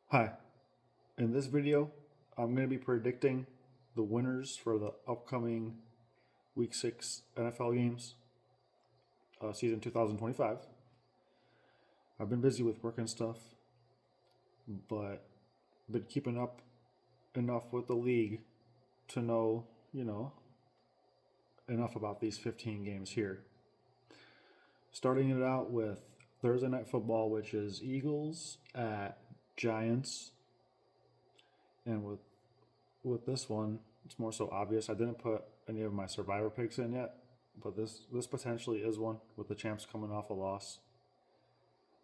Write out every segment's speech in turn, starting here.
Hi, in this video, I'm going to be predicting the winners for the upcoming Week 6 NFL games, season 2025. I've been busy with work and stuff, but been keeping up enough with the league to know, enough about these 15 games here. Starting it out with Thursday Night Football, which is Eagles at Giants. And with this one, it's more so obvious. I didn't put any of my survivor picks in yet, but this potentially is one with the champs coming off a loss.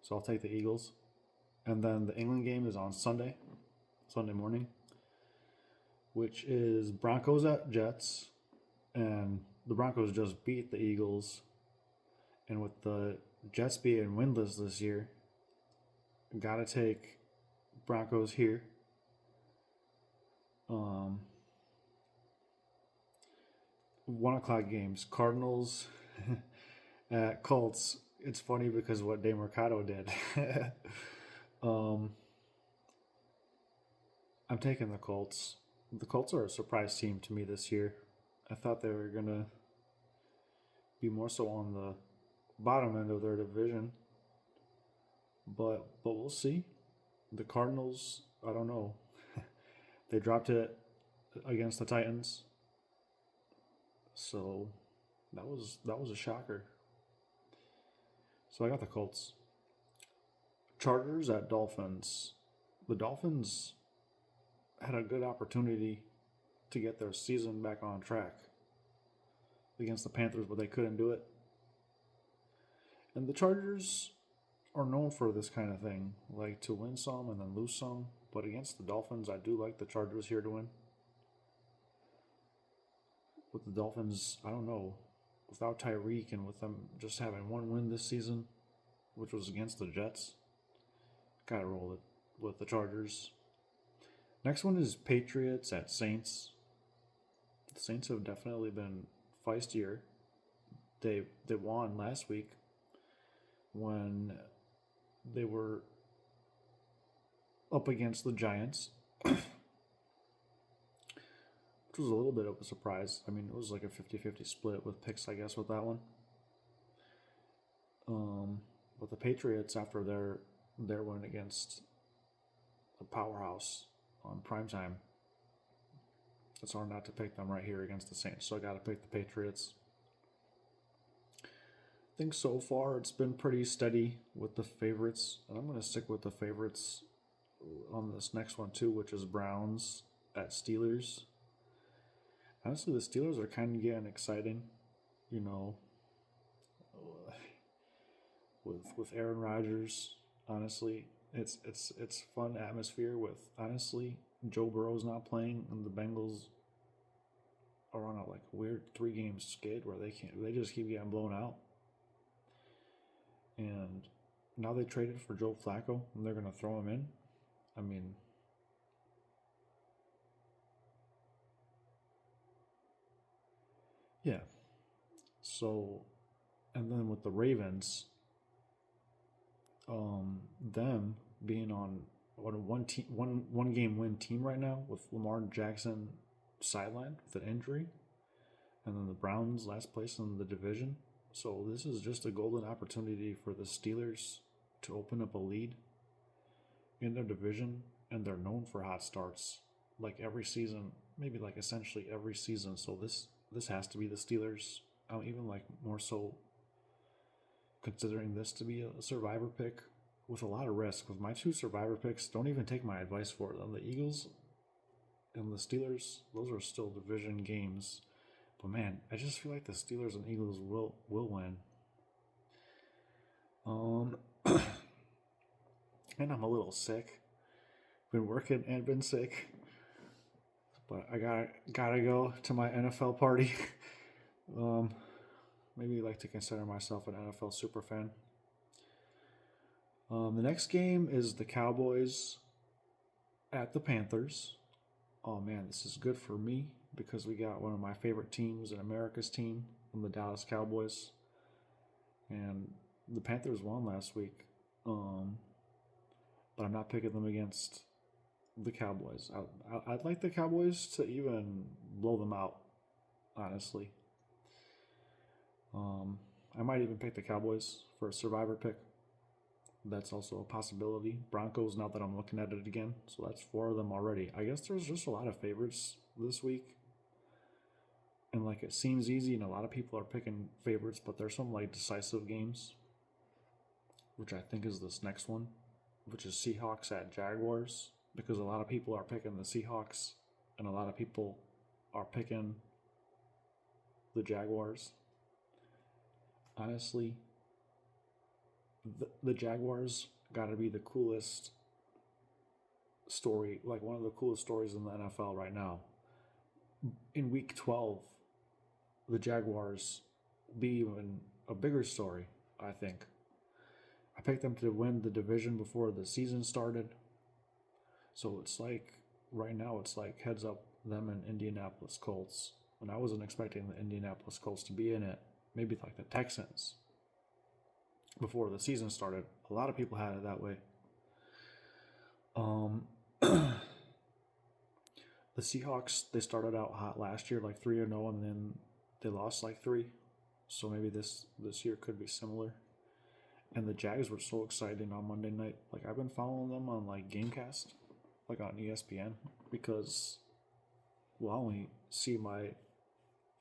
So I'll take the Eagles. And then the England game is on Sunday morning, which is Broncos at Jets. And the Broncos just beat the Eagles. And with the Jets being winless this year, gotta take Broncos here. 1 o'clock games. Cardinals at Colts. It's funny because what Dave Mercado did. um, I'm taking the Colts. The Colts are a surprise team to me this year. I thought they were gonna be more so on the bottom end of their division, but we'll see. The Cardinals, I don't know. They dropped it against the Titans, so that was a shocker. So I got the Colts. Chargers at Dolphins. The Dolphins had a good opportunity to get their season back on track against the Panthers, but they couldn't do it. And the Chargers are known for this kind of thing, like to win some and then lose some. But against the Dolphins, I do like the Chargers here to win. With the Dolphins, I don't know, without Tyreek and with them just having one win this season, which was against the Jets, gotta roll it with the Chargers. Next one is Patriots at Saints. The Saints have definitely been feistier. They won last week when they were up against the Giants, which was a little bit of a surprise. I mean, it was like a 50-50 split with picks, I guess, with that one. But the Patriots, after their win against a powerhouse on primetime, it's hard not to pick them right here against the Saints. So I got to pick the Patriots. I think so far it's been pretty steady with the favorites, and I'm going to stick with the favorites on this next one too, which is Browns at Steelers. Honestly, the Steelers are kind of getting exciting, you know, with Aaron Rodgers. Honestly, it's fun atmosphere with honestly Joe Burrow's not playing and the Bengals are on a like weird 3 game skid where they just keep getting blown out. And now they traded for Joe Flacco and they're gonna throw him in. I mean, yeah. So, and then with the Ravens, them being on what a one game win team right now with Lamar Jackson sidelined with an injury, and then the Browns last place in the division. So this is just a golden opportunity for the Steelers to open up a lead in their division, and they're known for hot starts like every season, maybe like essentially every season. So this has to be the Steelers. Even like more so considering this to be a survivor pick with a lot of risk. With my 2 survivor picks, don't even take my advice for them. The Eagles and the Steelers, those are still division games. But man, I just feel like the Steelers and Eagles will win. And I'm a little sick. Been working and been sick. But I gotta go to my NFL party. Maybe like to consider myself an NFL super fan. The next game is the Cowboys at the Panthers. Oh man, this is good for me because we got one of my favorite teams in America's team, the Dallas Cowboys, and the Panthers won last week. But I'm not picking them against the Cowboys. I'd like the Cowboys to even blow them out, honestly. I might even pick the Cowboys for a survivor pick. That's also a possibility. Broncos, now that I'm looking at it again. So that's 4 of them already. I guess there's just a lot of favorites this week. And like it seems easy, and a lot of people are picking favorites, but there's some like decisive games, which I think is this next one, which is Seahawks at Jaguars, because a lot of people are picking the Seahawks, and a lot of people are picking the Jaguars. Honestly, the Jaguars got to be the coolest story, like one of the coolest stories in the NFL right now. In week 12, the Jaguars be even a bigger story, I think. I picked them to win the division before the season started. So it's like, right now, it's like heads up them and Indianapolis Colts. And I wasn't expecting the Indianapolis Colts to be in it. Maybe like the Texans before the season started. A lot of people had it that way. The Seahawks, they started out hot last year, like 3-0, and then they lost like 3. So maybe this year could be similar. And the Jags were so exciting on Monday night. Like I've been following them on like Gamecast, like on ESPN, because I only see my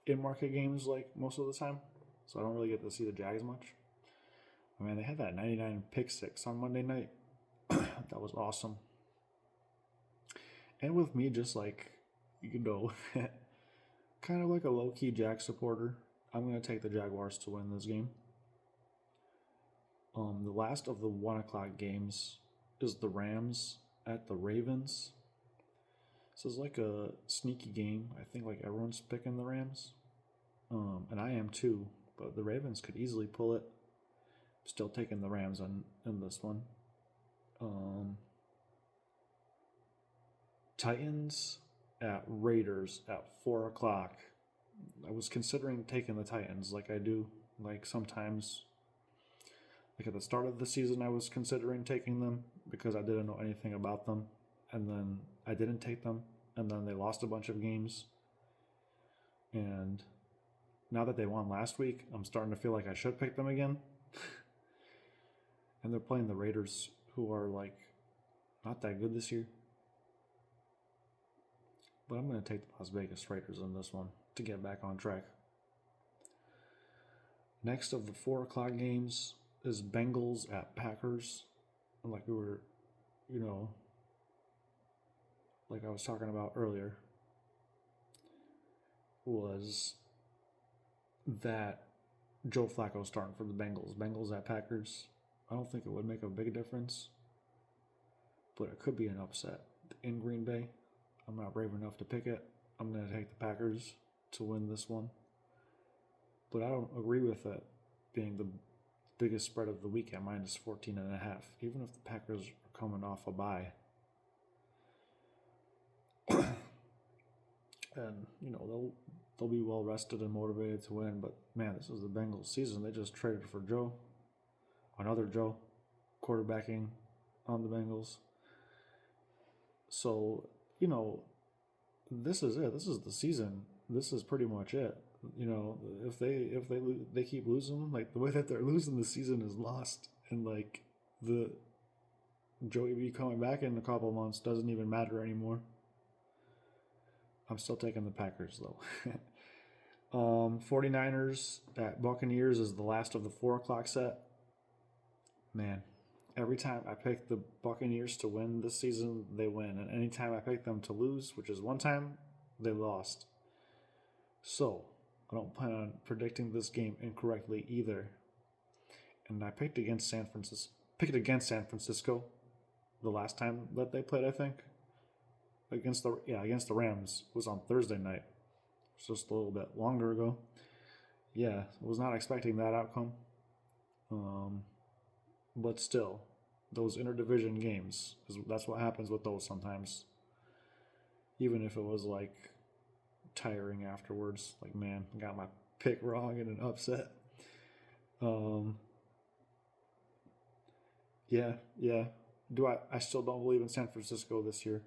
in-market games like most of the time, so I don't really get to see the Jags much. I mean, they had that 99 pick six on Monday night. That was awesome. And with me, just like, kind of like a low-key Jag supporter, I'm going to take the Jaguars to win this game. The last of the 1 o'clock games is the Rams at the Ravens. This is like a sneaky game. I think like everyone's picking the Rams. And I am too, but the Ravens could easily pull it. Still taking the Rams in this one. Titans at Raiders at 4 o'clock. I was considering taking the Titans like I do, like sometimes. Like at the start of the season, I was considering taking them because I didn't know anything about them. And then I didn't take them. And then they lost a bunch of games. And now that they won last week, I'm starting to feel like I should pick them again. And they're playing the Raiders, who are like not that good this year. But I'm going to take the Las Vegas Raiders in this one to get back on track. Next of the 4 o'clock games is Bengals at Packers. Like we were, like I was talking about earlier, was that Joe Flacco starting for the Bengals. Bengals at Packers. I don't think it would make a big difference, but it could be an upset in Green Bay. I'm not brave enough to pick it. I'm going to take the Packers to win this one. But I don't agree with it being the biggest spread of the week at minus 14.5, even if the Packers are coming off a bye. And, they'll be well rested and motivated to win. But, man, this is the Bengals season. They just traded for another Joe, quarterbacking on the Bengals. So, this is it. This is the season. This is pretty much it. If they keep losing, like the way that they're losing, the season is lost. And like the Joey B coming back in a couple of months doesn't even matter anymore. I'm still taking the Packers though. 49ers at Buccaneers is the last of the 4 o'clock set. Man, every time I pick the Buccaneers to win this season, they win. And anytime I pick them to lose, which is one time, they lost. So, I don't plan on predicting this game incorrectly either. And I picked against San Francisco the last time that they played, I think. Against the Rams. It was on Thursday night. It was just a little bit longer ago. Yeah, I was not expecting that outcome. But still, those interdivision games, that's what happens with those sometimes. Even if it was like tiring afterwards, like, man, I got my pick wrong in an upset. Yeah. I still don't believe in San Francisco this year.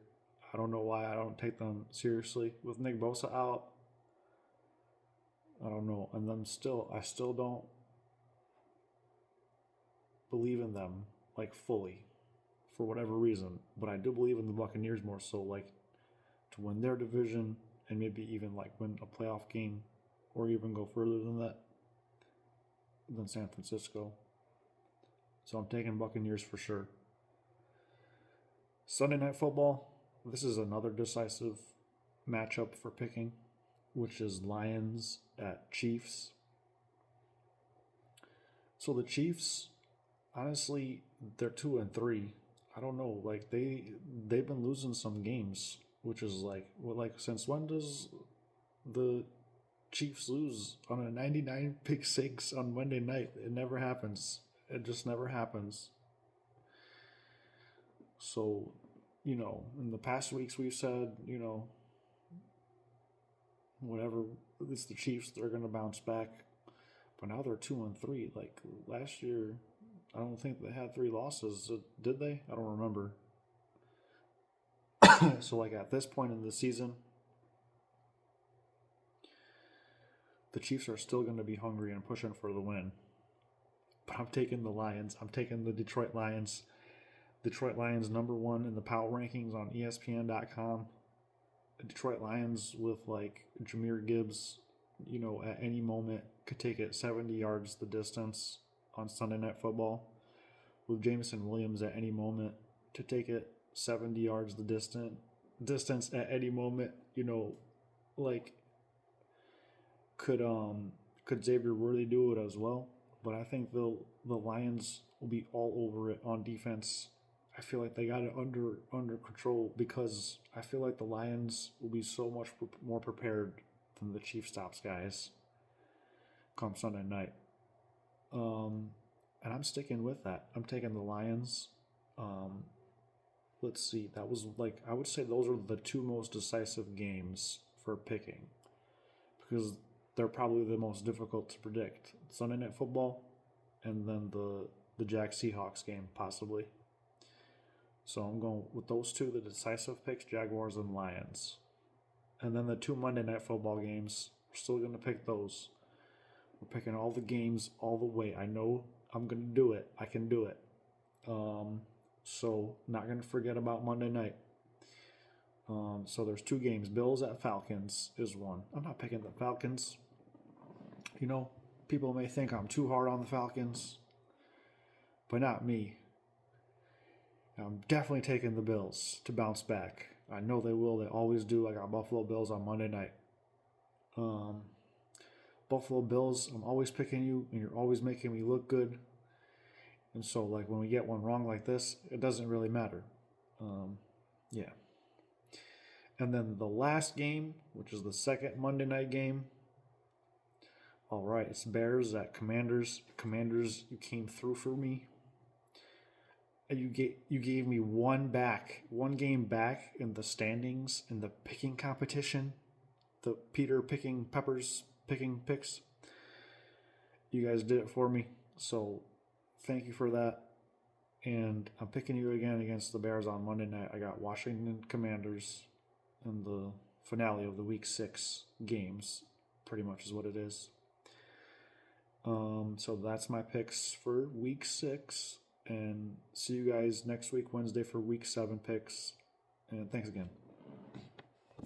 I don't know why I don't take them seriously. With Nick Bosa out, I don't know. And I still don't believe in them like fully for whatever reason. But I do believe in the Buccaneers more so, like to win their division and maybe even like win a playoff game or even go further than that than San Francisco. So I'm taking Buccaneers for sure. Sunday Night Football. This is another decisive matchup for picking, which is Lions at Chiefs. So the Chiefs, honestly, they're 2-3. I don't know, like they've been losing some games, which is like since when does the Chiefs lose on a 99 pick six on Monday night? It never happens. It just never happens. So, in the past weeks we've said, whatever, it's the Chiefs, they're going to bounce back. But now they're 2-3. Like last year, I don't think they had 3 losses. Did they? I don't remember. So, like at this point in the season, the Chiefs are still going to be hungry and pushing for the win. But I'm taking the Lions. I'm taking the Detroit Lions. Detroit Lions #1 in the power rankings on ESPN.com. Detroit Lions with like Jahmyr Gibbs, at any moment could take it 70 yards the distance on Sunday Night Football. With Jameson Williams at any moment to take it 70 yards the distance at any moment, like could Xavier Worthy do it as well? But I think the Lions will be all over it on defense. I feel like they got it under control because I feel like the Lions will be so much more prepared than the Chiefs tops guys come Sunday night. And I'm sticking with that. I'm taking the Lions. Let's see. That was I would say those are the 2 most decisive games for picking because they're probably the most difficult to predict. Sunday Night Football and then the Jags Seahawks game possibly. So I'm going with those 2, the decisive picks, Jaguars and Lions. And then the 2 Monday Night Football games, we're still going to pick those. We're picking all the games all the way. I know I'm going to do it. I can do it. So not going to forget about Monday night. So there's 2 games. Bills at Falcons is one. I'm not picking the Falcons. People may think I'm too hard on the Falcons, but not me. I'm definitely taking the Bills to bounce back. I know they will. They always do. I got Buffalo Bills on Monday night. Buffalo Bills, I'm always picking you, and you're always making me look good. And so, when we get one wrong like this, it doesn't really matter. Yeah. And then the last game, which is the second Monday night game. All right, it's Bears at Commanders. Commanders, you came through for me. And you gave me one game back in the standings in the picking competition. The Peter picking peppers picking picks. You guys did it for me. So thank you for that. And I'm picking you again against the Bears on Monday night. I got Washington Commanders in the finale of the Week 6 games. Pretty much is what it is. So that's my picks for Week 6. And see you guys next week, Wednesday, for Week 7 picks. And thanks again.